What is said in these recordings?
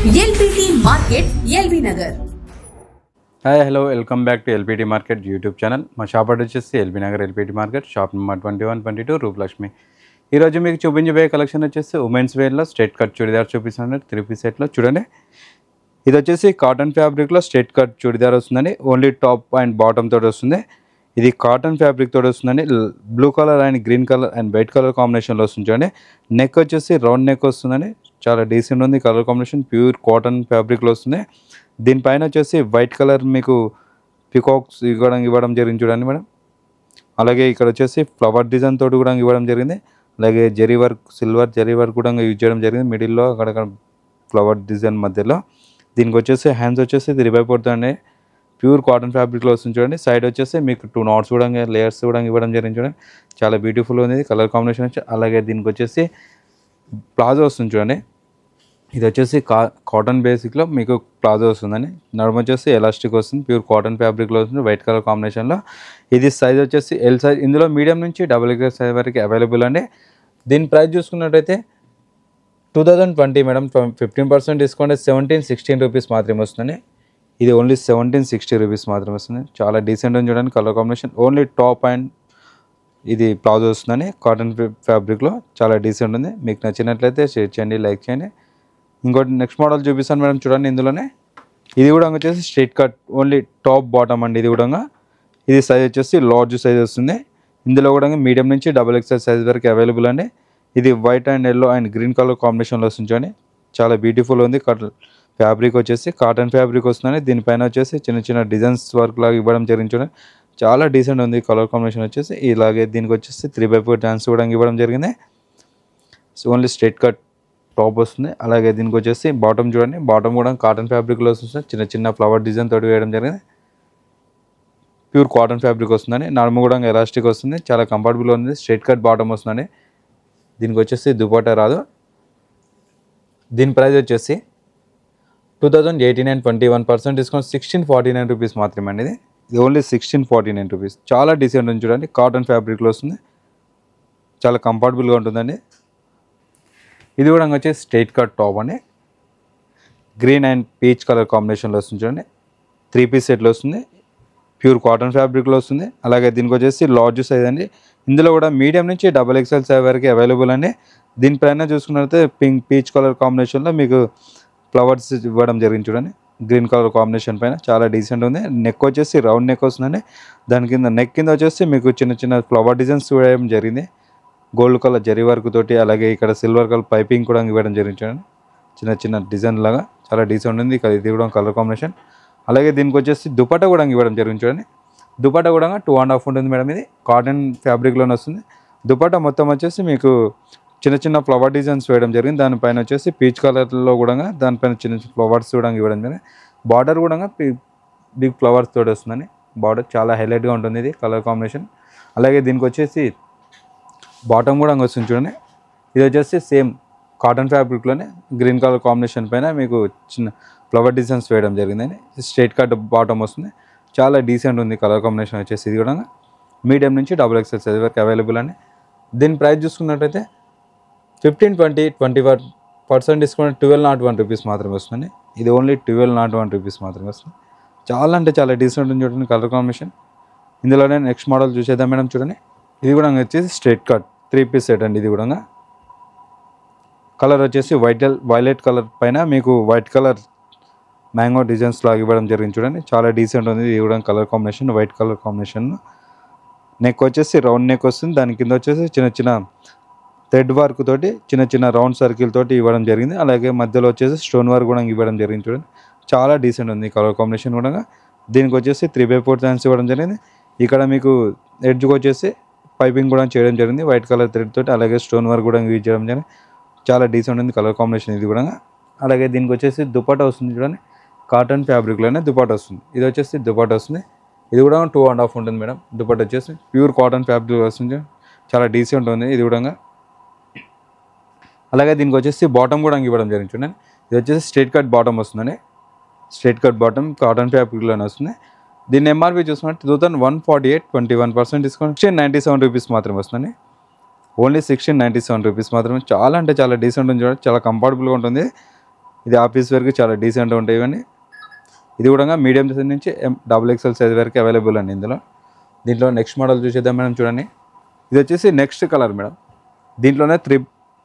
LPT market LB Nagar. Hi hello welcome back to LPT market YouTube channel. మా shop address వచ్చేసి LB Nagar LPT market, shop number 2122 Rupalakshmi. ఈరోజు మీకు చూపించబోయే collection వచ్చేసి women's వేర్లో straight cut churidar చూపిస్తున్నాను 3 piece సెట్లో. చూడండి, ఇది వచ్చేసి కాటన్ ఫ్యాబ్రిక్లో స్ట్రైట్ కట్ చుడిదార్ వస్తుందండి. ఓన్లీ టాప్ అండ్ బాటమ్ తోటి వస్తుంది. ఇది కాటన్ ఫ్యాబ్రిక్ తోటి వస్తుందండి. Blue colour and green colour and white colour కాంబినేషన్లో వస్తుంది. చూడండి, నెక్ వచ్చేసి రౌండ్ నెక్ వస్తుందండి. చాలా డీసెంట్ ఉంది కలర్ కాంబినేషన్. ప్యూర్ కాటన్ ఫ్యాబ్రిక్లో వస్తుంది. దీనిపైన వచ్చేసి వైట్ కలర్ మీకు పికాక్స్ ఇవ్వడం జరిగింది చూడండి మేడం. అలాగే ఇక్కడ వచ్చేసి ఫ్లవర్ డిజైన్ తోటి కూడా ఇవ్వడం జరిగింది. అలాగే zari work, silver zari work కూడా యూజ్ చేయడం జరిగింది. మిడిల్లో అక్కడక్కడ ఫ్లవర్ డిజైన్ మధ్యలో. దీనికి వచ్చేసి హ్యాండ్స్ వచ్చేసి 3/4 అండి. ప్యూర్ కాటన్ ఫ్యాబ్రిక్లో వస్తుంది చూడండి. సైడ్ వచ్చేసి మీకు 2 knots కూడా లేయర్స్ కూడా ఇవ్వడం జరిగింది చూడండి. చాలా బ్యూటిఫుల్ ఉంది కలర్ కాంబినేషన్ వచ్చి. అలాగే దీనికి వచ్చేసి ప్లాజో వస్తుంది చూడండి. ఇది వచ్చేసి కాటన్ బేసిక్లో మీకు ప్లాజో వస్తుందండి. నడుము వచ్చేసి ఎలాస్టిక్ వస్తుంది. ప్యూర్ కాటన్ ఫ్యాబ్రిక్లో వస్తుంది వైట్ కలర్ కాంబినేషన్లో. ఇది సైజ్ వచ్చేసి ఎల్ సైజ్. ఇందులో మీడియం నుంచి XXL సైజ్ వరకు అవైలబుల్ అండి. దీని ప్రైస్ చూసుకున్నట్టయితే 2020 మేడం. 15% డిస్కౌంట్ 1716 రూపీస్ మాత్రమే వస్తుంది. ఇది ఓన్లీ 1760 రూపీస్ మాత్రమే వస్తుంది. చాలా డీసెంట్ అని చూడండి colour combination. Only top and ఇది ప్లాజో వస్తుందని కాటన్ ఫ్యాబ్రిక్లో చాలా డీసెంట్ ఉంది. మీకు నచ్చినట్లయితే షేర్ చేయండి, లైక్ చేయండి. ఇంకోటి నెక్స్ట్ మోడల్ చూపిస్తాను మేడం. చూడండి, ఇందులోనే ఇది కూడా వచ్చేసి straight cut only top bottom అండి. ఇది కూడా ఇది సైజ్ వచ్చేసి లార్జ్ సైజ్ వస్తుంది. ఇందులో కూడా మీడియం నుంచి XXL సైజ్ వరకు అవైలబుల్ అండి. ఇది white and yellow and green colour కాంబినేషన్లో వస్తుంది చూడండి. చాలా బ్యూటిఫుల్ ఉంది. ఫ్యాబ్రిక్ వచ్చేసి కాటన్ ఫ్యాబ్రిక్ వస్తుందండి. దీనిపైన వచ్చేసి చిన్న చిన్న డిజైన్స్ వర్క్ లాగా ఇవ్వడం జరిగింది చూడండి. చాలా డీసెంట్ ఉంది కలర్ కాంబినేషన్ వచ్చేసి. ఇలాగే దీనికి వచ్చేసి 3/4 డాన్స్ కూడా ఇవ్వడం జరిగింది. ఓన్లీ స్ట్రైట్ కట్ టాప్ వస్తుంది. అలాగే దీనికి వచ్చేసి బాటమ్ చూడండి. బాటమ్ కూడా కాటన్ ఫ్యాబ్రిక్లో వస్తుంది. చిన్న చిన్న ఫ్లవర్ డిజైన్ తోటి వేయడం జరిగింది. ప్యూర్ కాటన్ ఫ్యాబ్రిక్ వస్తుందండి. నడుము కూడా ఎలాస్టిక్ వస్తుంది. చాలా కంఫర్టబుల్ ఉంది. స్ట్రైట్ కట్ బాటమ్ వస్తుందండి. దీనికి వచ్చేసి దుపట్టా రాదు. దీని ప్రైస్ వచ్చేసి 2018 21% డిస్కౌంట్ 1649 రూపీస్ మాత్రమే అండి. ఇది ఓన్లీ 1649 రూపీస్. చాలా డీసెంట్ ఉంది చూడండి. కాటన్ ఫ్యాబ్రిక్లో వస్తుంది. చాలా కంఫర్టబుల్గా ఉంటుందండి. ఇది కూడా వచ్చేసి స్ట్రైట్ కట్ టాప్ అండి. గ్రీన్ అండ్ పీచ్ కలర్ కాంబినేషన్లో వస్తుంది చూడండి. 3 పీస్ సెట్లో వస్తుంది. ప్యూర్ కాటన్ ఫ్యాబ్రిక్లో వస్తుంది. అలాగే దీనికి వచ్చేసి లార్జ్ సైజ్ అండి. ఇందులో కూడా మీడియం నుంచి XXL సైజ్ వరకు అవైలబుల్ అండి. దీనిపైన చూసుకున్నట్లయితే పింక్ పీచ్ కలర్ కాంబినేషన్లో మీకు ఫ్లవర్స్ ఇవ్వడం జరిగింది చూడండి. గ్రీన్ కలర్ కాంబినేషన్ పైన చాలా డీసెంట్ ఉంది. నెక్ వచ్చేసి రౌండ్ నెక్ వస్తుందండి. దాని కింద నెక్ కింద వచ్చేసి మీకు చిన్న చిన్న ఫ్లవర్ డిజైన్స్ ఇవ్వడం జరిగింది. గోల్డ్ కలర్ జరీ వర్క్ తోటి. అలాగే ఇక్కడ సిల్వర్ కలర్ పైపింగ్ కూడా ఇవ్వడం జరిగింది చూడండి. చిన్న చిన్న డిజైన్ లాగా చాలా డీసెంట్ ఉంది. ఇది కూడా కలర్ కాంబినేషన్. అలాగే దీనికి వచ్చేసి దుపట్టా కూడా ఇవ్వడం జరిగింది చూడండి. దుపట్టా కూడా 2.5 ఉంటుంది మేడం. ఇది కాటన్ ఫ్యాబ్రిక్లోనే వస్తుంది. దుపట్టా మొత్తం వచ్చేసి మీకు చిన్న చిన్న ఫ్లవర్ డిజైన్స్ వేయడం జరిగింది. దానిపైన వచ్చేసి పీచ్ కలర్లో కూడా దానిపైన చిన్న చిన్న ఫ్లవర్స్ కూడా ఇవ్వడం జరిగింది. బార్డర్ కూడా బిగ్ ఫ్లవర్స్ తోటి వస్తుందని. బార్డర్ చాలా హైలైట్గా ఉంటుంది ఇది కలర్ కాంబినేషన్. అలాగే దీనికి వచ్చేసి బాటమ్ కూడా వస్తుంది చూడండి. ఇది వచ్చేసి సేమ్ కాటన్ ఫ్యాబ్రిక్లోనే గ్రీన్ కలర్ కాంబినేషన్ పైన మీకు చిన్న ఫ్లవర్ డిజైన్స్ వేయడం జరిగిందని. స్ట్రైట్ కట్ బాటమ్ వస్తుంది. చాలా డీసెంట్ ఉంది కలర్ కాంబినేషన్ వచ్చేసి. ఇది కూడా మీడియం నుంచి XXL సైజ్ వరకు అవైలబుల్ అండి. దీని ప్రైస్ చూసుకున్నట్టయితే 15, 20, 21% డిస్కౌంట్ 1201 రూపీస్ మాత్రమే వస్తుంది. ఇది ఓన్లీ 1201 రూపీస్ మాత్రమే వస్తుంది. చాలా అంటే చాలా డీసెంట్ ఉంది చూడండి కలర్ కాంబినేషన్. ఇందులోనే నెక్స్ట్ మోడల్ చూసేద్దాం మేడం. చూడండి, ఇది కూడా వచ్చేసి స్ట్రైట్ కట్ 3 పీస్ సెట్ అండి. ఇది కూడా కలర్ వచ్చేసి వైలెట్ కలర్ పైన మీకు వైట్ కలర్ మ్యాంగో డిజైన్స్ లాగా ఇవ్వడం జరిగింది చూడండి. చాలా డీసెంట్ ఉంది. ఇది కూడా colour combination white colour combination. Neck వచ్చేసి రౌండ్ నెక్ వస్తుంది. దాని కింద వచ్చేసి చిన్న చిన్న థ్రెడ్ వర్క్ తోటి చిన్న చిన్న రౌండ్ సర్కిల్ తోటి ఇవ్వడం జరిగింది. అలాగే మధ్యలో వచ్చేసి స్టోన్ వర్క్ కూడా ఇవ్వడం జరిగింది చూడండి. చాలా డీసెంట్ ఉంది కలర్ కాంబినేషన్ కూడా. దీనికి వచ్చేసి 3/4 డాన్స్ ఇవ్వడం జరిగింది. ఇక్కడ మీకు ఎడ్జ్కి వచ్చేసి పైపింగ్ కూడా చేయడం జరిగింది వైట్ కలర్ థ్రెడ్ తోటి. అలాగే స్టోన్ వర్క్ కూడా యూజ్ చేయడం జరిగింది. చాలా డీసెంట్ ఉంది కలర్ కాంబినేషన్ ఇది కూడా. అలాగే దీనికి వచ్చేసి దుపట్టా వస్తుంది చూడండి. కాటన్ ఫ్యాబ్రిక్లోనే దుపట్టా వస్తుంది. ఇది వచ్చేసి దుపట్టా వస్తుంది. ఇది కూడా 2.5 ఉంటుంది మేడం. దుపట్టా వచ్చేసి ప్యూర్ కాటన్ ఫ్యాబ్రిక్ వస్తుంది. చాలా డీసెంట్ ఉంది ఇది కూడా. అలాగే దీనికి వచ్చేసి బాటమ్ కూడా ఇవ్వడం జరిగింది చూడండి. ఇది వచ్చేసి స్ట్రైట్ కట్ బాటమ్ వస్తుందండి. స్ట్రైట్ కట్ బాటమ్ కాటన్ ఫ్యాబ్రిక్లోనే వస్తుంది. దీని ఎంఆర్పీ చూసుకుంటే 2148, 21% డిస్కౌంట్ 97 రూపీస్ మాత్రమే వస్తుంది. ఓన్లీ 1697 రూపీస్ మాత్రమే. చాలా అంటే చాలా డీసెంట్ ఉంది చూడండి. చాలా కంఫర్టబుల్గా ఉంటుంది. ఇది ఆఫీస్ వరకు చాలా డీసెంట్గా ఉంటాయి ఇవన్నీ. ఇది కూడా మీడియం సైజ్ నుంచి XXL సైజ్ వరకు అవైలబుల్ అండి ఇందులో. దీంట్లో నెక్స్ట్ మోడల్ చూసేద్దాం మేడం. చూడండి, ఇది వచ్చేసి నెక్స్ట్ కలర్ మేడం. దీంట్లోనే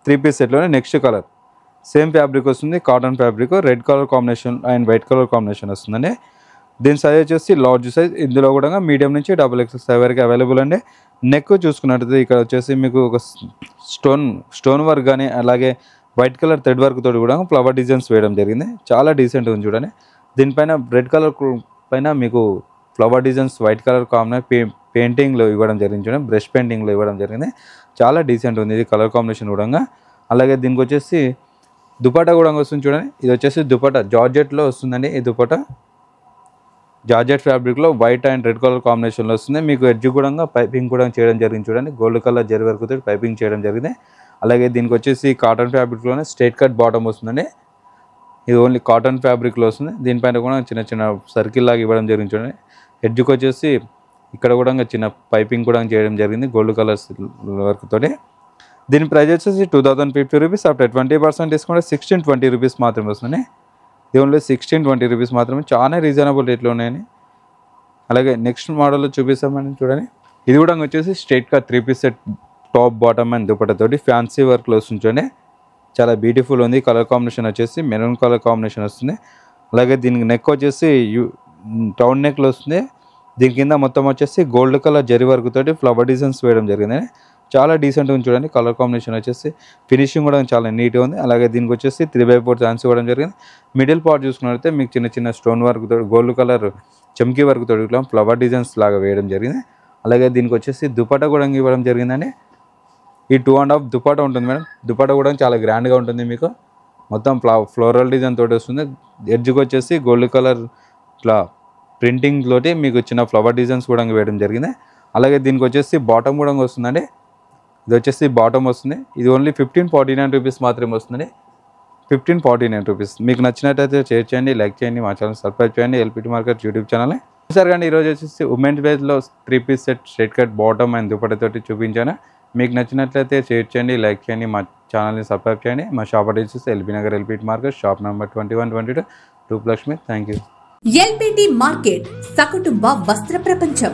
త్రీ పీస్ సెట్లోనే నెక్స్ట్ కలర్ సేమ్ ఫ్యాబ్రిక్ వస్తుంది, cotton fabric, red colour combination and white colour combination వస్తుందండి. దీని సైజ్ వచ్చేసి లార్జ్ సైజ్. ఇందులో కూడా మీడియం నుంచి XXL సైజ్ వరకు అవైలబుల్ అండి. నెక్ చూసుకున్నట్టయితే ఇక్కడ వచ్చేసి మీకు ఒక స్టోన్ వర్క్ కానీ అలాగే వైట్ కలర్ థ్రెడ్ వర్క్ తోటి కూడా ఫ్లవర్ డిజైన్స్ వేయడం జరిగింది. చాలా డీసెంట్ ఉంది చూడండి. దీనిపైన రెడ్ కలర్ పైన మీకు flower designs white colour combination పెయింటింగ్లో ఇవ్వడం జరిగింది చూడండి, బ్రష్ పెయింటింగ్లో ఇవ్వడం జరిగింది. చాలా డీసెంట్ ఉంది ఇది కలర్ కాంబినేషన్ కూడా. అలాగే దీనికి వచ్చేసి దుపట్టా కూడా వస్తుంది చూడండి. ఇది వచ్చేసి దుపట్టా జార్జెట్లో వస్తుందండి. ఈ దుపట్టా జార్జెట్ ఫ్యాబ్రిక్లో వైట్ అండ్ రెడ్ కలర్ కాంబినేషన్లో వస్తుంది. మీకు ఎడ్జ్ కూడా పైపింగ్ కూడా చేయడం జరిగింది చూడండి, గోల్డ్ కలర్ జరీ వర్క్ తోటి పైపింగ్ చేయడం జరిగింది. అలాగే దీనికి వచ్చేసి కాటన్ ఫ్యాబ్రిక్లోనే స్ట్రైట్ కట్ బాటమ్ వస్తుందండి. ఇది ఓన్లీ కాటన్ ఫ్యాబ్రిక్లో వస్తుంది. దీనిపైన కూడా చిన్న చిన్న సర్కిల్ లాగా ఇవ్వడం జరిగింది చూడండి. ఎడ్జ్కి వచ్చేసి ఇక్కడ కూడా చిన్న పైపింగ్ కూడా చేయడం జరిగింది గోల్డ్ కలర్ వర్క్ తోటి. దీని ప్రైస్ వచ్చేసి 2050 రూపీస్. ఆఫ్టర్ 20% డిస్కౌంట్ 1620 రూపీస్ మాత్రమే వస్తుంది. ఇది ఓన్లీ 1620 రూపీస్ మాత్రమే. చాలా రీజనబుల్ రేట్లో ఉన్నాయని. అలాగే నెక్స్ట్ మోడల్లో చూపిస్తామని చూడండి. ఇది కూడా వచ్చేసి straight cut 3 piece set top bottom and దుపట్టాతోటి ఫ్యాన్సీ వర్క్లో వస్తుంది చూడండి. చాలా బ్యూటిఫుల్ ఉంది. కలర్ కాంబినేషన్ వచ్చేసి మెరూన్ కలర్ కాంబినేషన్ వస్తుంది. అలాగే దీనికి నెక్ వచ్చేసి రౌండ్ నెక్లో వస్తుంది. దీని కింద మొత్తం వచ్చేసి గోల్డ్ కలర్ జరీ వర్క్ తోటి ఫ్లవర్ డిజైన్స్ వేయడం జరిగింది. చాలా డీసెంట్ ఉంది చూడండి. కలర్ కాంబినేషన్ వచ్చేసి ఫినిషింగ్ కూడా చాలా నీట్గా ఉంది. అలాగే దీనికి వచ్చేసి 3/4 ఛాన్స్ ఇవ్వడం జరిగింది. మిడిల్ పార్ట్ చూసుకున్నట్లయితే మీకు చిన్న చిన్న స్టోన్ వర్క్ తోటి గోల్డ్ కలర్ చమ్కీ వర్క్ తోటి ఫ్లవర్ డిజైన్స్ లాగా వేయడం జరిగింది. అలాగే దీనికి వచ్చేసి దుపట్టా కూడా ఇవ్వడం జరిగిందండి. ఈ 2.5 దుపట్టా ఉంటుంది మేడం. దుపట్టా కూడా చాలా గ్రాండ్గా ఉంటుంది. మీకు మొత్తం ఫ్లోరల్ డిజైన్ తోటి వస్తుంది. ఎడ్జ్కి వచ్చేసి గోల్డ్ కలర్ ఇట్లా ప్రింటింగ్ తోటి మీకు చిన్న ఫ్లవర్ డిజైన్స్ కూడా వేయడం జరిగింది. అలాగే దీనికి వచ్చేసి బాటమ్ కూడా వస్తుందండి. ఇది వచ్చేసి బాటమ్ వస్తుంది. ఇది ఓన్లీ 1549 రూపీస్ మాత్రమే వస్తుంది. 1549 రూపీస్. మీకు నచ్చినట్టయితే షేర్ చేయండి, లైక్ చేయండి, మా ఛానల్ సబ్స్క్రైబ్ చేయండి. LPT market YouTube channel. సరే కానీ ఈరోజు వచ్చేసి ఉమెన్స్ వేర్లో 3 piece set straight cut bottom and dupatta తోటి చూపించాను. మీకు నచ్చినట్లయితే షేర్ చేయండి, లైక్ చేయండి, మా ఛానల్ని సబ్స్క్రైబ్ చేయండి. మా షాప్ అడ్రస్ వచ్చేసి LB Nagar LPT market, shop number 2122, Rupalakshmi. Thank you. LPT market సకుటుంబ వస్త్ర ప్రపంచం.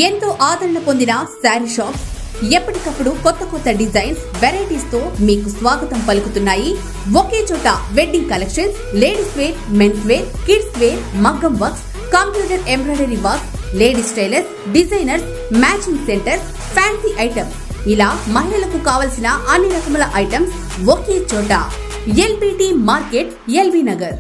ఎంతో ఆదరణ పొందిన శారీ షాప్. ఎప్పటికప్పుడు కొత్త కొత్త డిజైన్స్, వెరైటీస్ తో మీకు స్వాగతం పలుకుతున్నాయి. ఒకే చోట wedding collections, ladies wear, men's wear, kids wear, మగ్గం works, computer embroidery work, ladies tailors, designers, matching centres, fancy items, ఇలా మహిళలకు కావలసిన అన్ని రకముల ఐటమ్స్ ఒకే చోట. LPT market, LB Nagar.